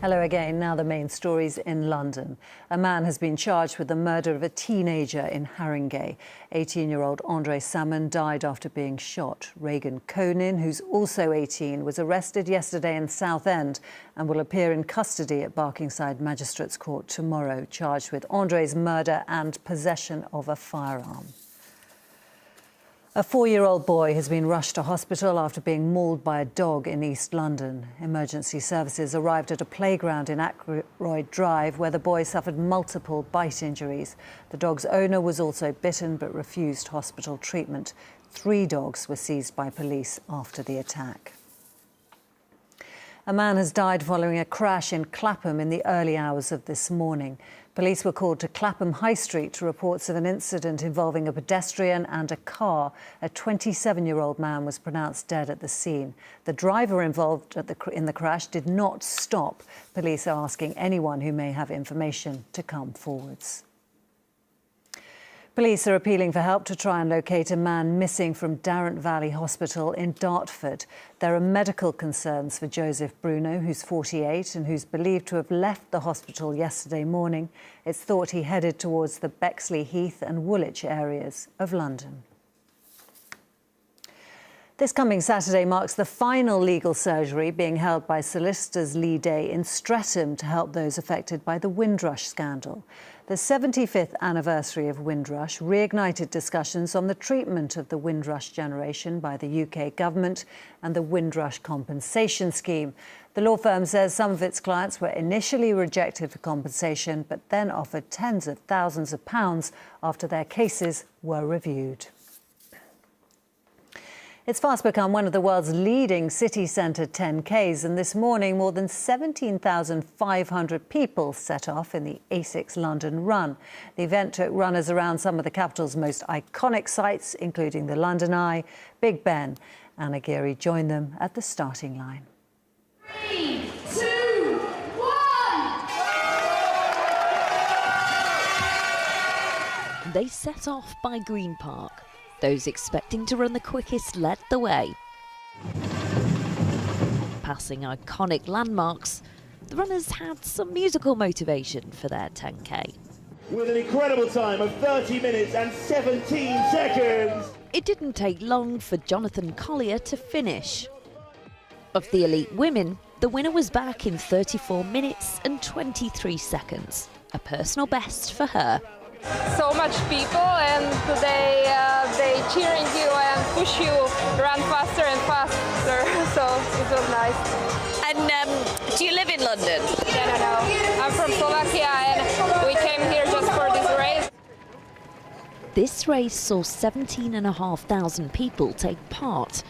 Hello again. Now the main stories in London. A man has been charged with the murder of a teenager in Haringey. 18-year-old Andre Salmon died after being shot. Regan Conin, who's also 18, was arrested yesterday in Southend and will appear in custody at Barkingside Magistrates Court tomorrow, charged with Andre's murder and possession of a firearm. A 4-year-old boy has been rushed to hospital after being mauled by a dog in East London. Emergency services arrived at a playground in Ackroyd Drive where the boy suffered multiple bite injuries. The dog's owner was also bitten but refused hospital treatment. 3 dogs were seized by police after the attack. A man has died following a crash in Clapham in the early hours of this morning. Police were called to Clapham High Street to reports of an incident involving a pedestrian and a car. A 27-year-old man was pronounced dead at the scene. The driver involved in the crash did not stop. Police are asking anyone who may have information to come forwards. Police are appealing for help to try and locate a man missing from Darrant Valley Hospital in Dartford. There are medical concerns for Joseph Bruno, who's 48 and who's believed to have left the hospital yesterday morning. It's thought he headed towards the Bexley Heath and Woolwich areas of London. This coming Saturday marks the final legal surgery being held by Solicitors Lee Day in Streatham to help those affected by the Windrush scandal. The 75th anniversary of Windrush reignited discussions on the treatment of the Windrush generation by the UK government and the Windrush compensation scheme. The law firm says some of its clients were initially rejected for compensation but then offered tens of thousands of pounds after their cases were reviewed. It's fast become one of the world's leading city centre 10Ks, and this morning more than 17,500 people set off in the A6 London Run. The event took runners around some of the capital's most iconic sites, including the London Eye, Big Ben. Anna Geary joined them at the starting line. 3, 2, 1! They set off by Green Park. Those expecting to run the quickest led the way. Passing iconic landmarks, the runners had some musical motivation for their 10K. With an incredible time of 30 minutes and 17 seconds. It didn't take long for Jonathan Collier to finish. Of the elite women, the winner was back in 34 minutes and 23 seconds, a personal best for her. So much people, and they cheering you and push you run faster and faster, so it was nice. And do you live in London? No. I'm from Slovakia and we came here just for this race. This race saw 17,500 people take part.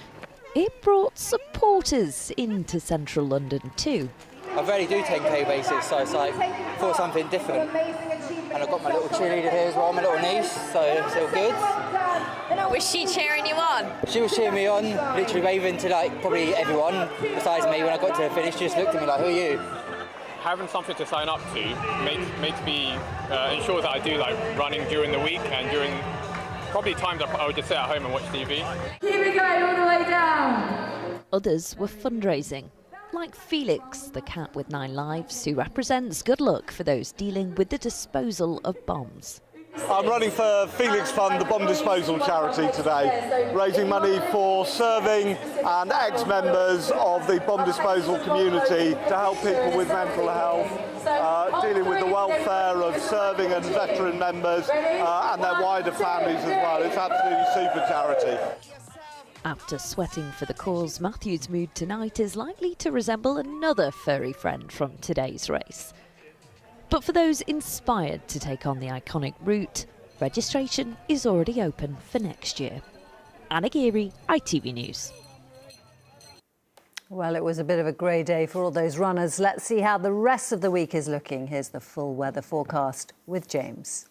It brought supporters into central London too. I rarely do 10K races, so it's like for something different. And I've got my little cheerleader here as well, my little niece, so it's all good. Was she cheering you on? She was cheering me on, literally waving to like probably everyone besides me. When I got to the finish, she just looked at me like, who are you? Having something to sign up to makes me ensures that I do like running during the week and during probably times I would just sit at home and watch TV. Keep it going all the way down. Others were fundraising, like Felix, the cat with 9 lives, who represents good luck for those dealing with the disposal of bombs. I'm running for Felix Fund, the bomb disposal charity today, raising money for serving and ex-members of the bomb disposal community to help people with mental health, dealing with the welfare of serving and veteran members and their wider families as well. It's absolutely super charity. After sweating for the cause, Matthew's mood tonight is likely to resemble another furry friend from today's race. But for those inspired to take on the iconic route, registration is already open for next year. Anna Geary, ITV News. Well, it was a bit of a grey day for all those runners. Let's see how the rest of the week is looking. Here's the full weather forecast with James.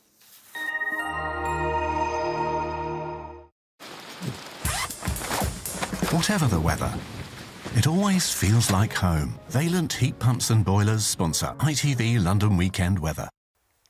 Whatever the weather, it always feels like home. Vaillant Heat Pumps and Boilers sponsor ITV London Weekend Weather.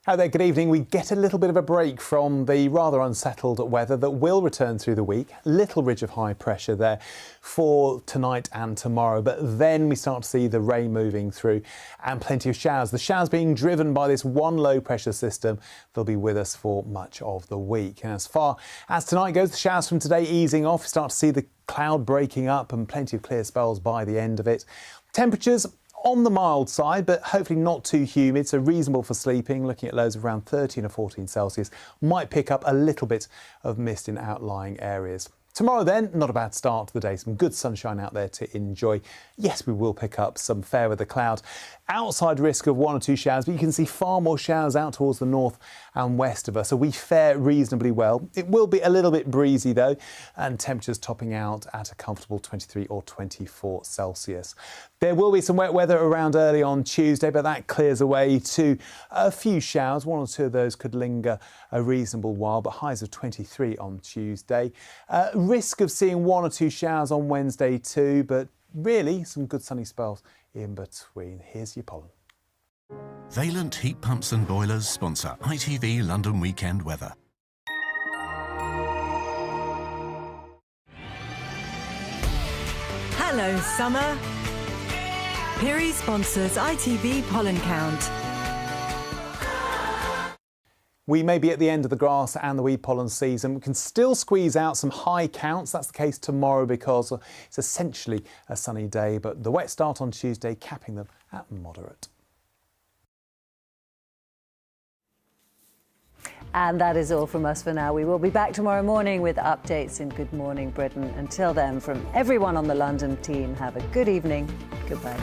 Hi there, good evening. We get a little bit of a break from the rather unsettled weather that will return through the week. Little ridge of high pressure there for tonight and tomorrow, but then we start to see the rain moving through and plenty of showers. The showers being driven by this one low pressure system. They'll be with us for much of the week. And as far as tonight goes, the showers from today easing off. We start to see the cloud breaking up and plenty of clear spells by the end of it. Temperatures on the mild side, but hopefully not too humid, so reasonable for sleeping, looking at lows of around 13 or 14 Celsius. Might pick up a little bit of mist in outlying areas. Tomorrow then, not a bad start to the day. Some good sunshine out there to enjoy. Yes, we will pick up some fair weather cloud. Outside risk of 1 or 2 showers, but you can see far more showers out towards the north and west of us. So we fare reasonably well. It will be a little bit breezy though, and temperatures topping out at a comfortable 23 or 24 Celsius. There will be some wet weather around early on Tuesday, but that clears away to a few showers. 1 or 2 of those could linger a reasonable while, but highs of 23 on Tuesday. Risk of seeing 1 or 2 showers on Wednesday too, but really some good sunny spells in between. Here's your pollen. Valent Heat Pumps and Boilers sponsor ITV London Weekend Weather. Hello, summer. Piri sponsors ITV Pollen Count. We may be at the end of the grass and the weed pollen season. We can still squeeze out some high counts. That's the case tomorrow because it's essentially a sunny day, but the wet start on Tuesday capping them at moderate. And that is all from us for now. We will be back tomorrow morning with updates in Good Morning Britain. Until then, from everyone on the London team, have a good evening. Goodbye.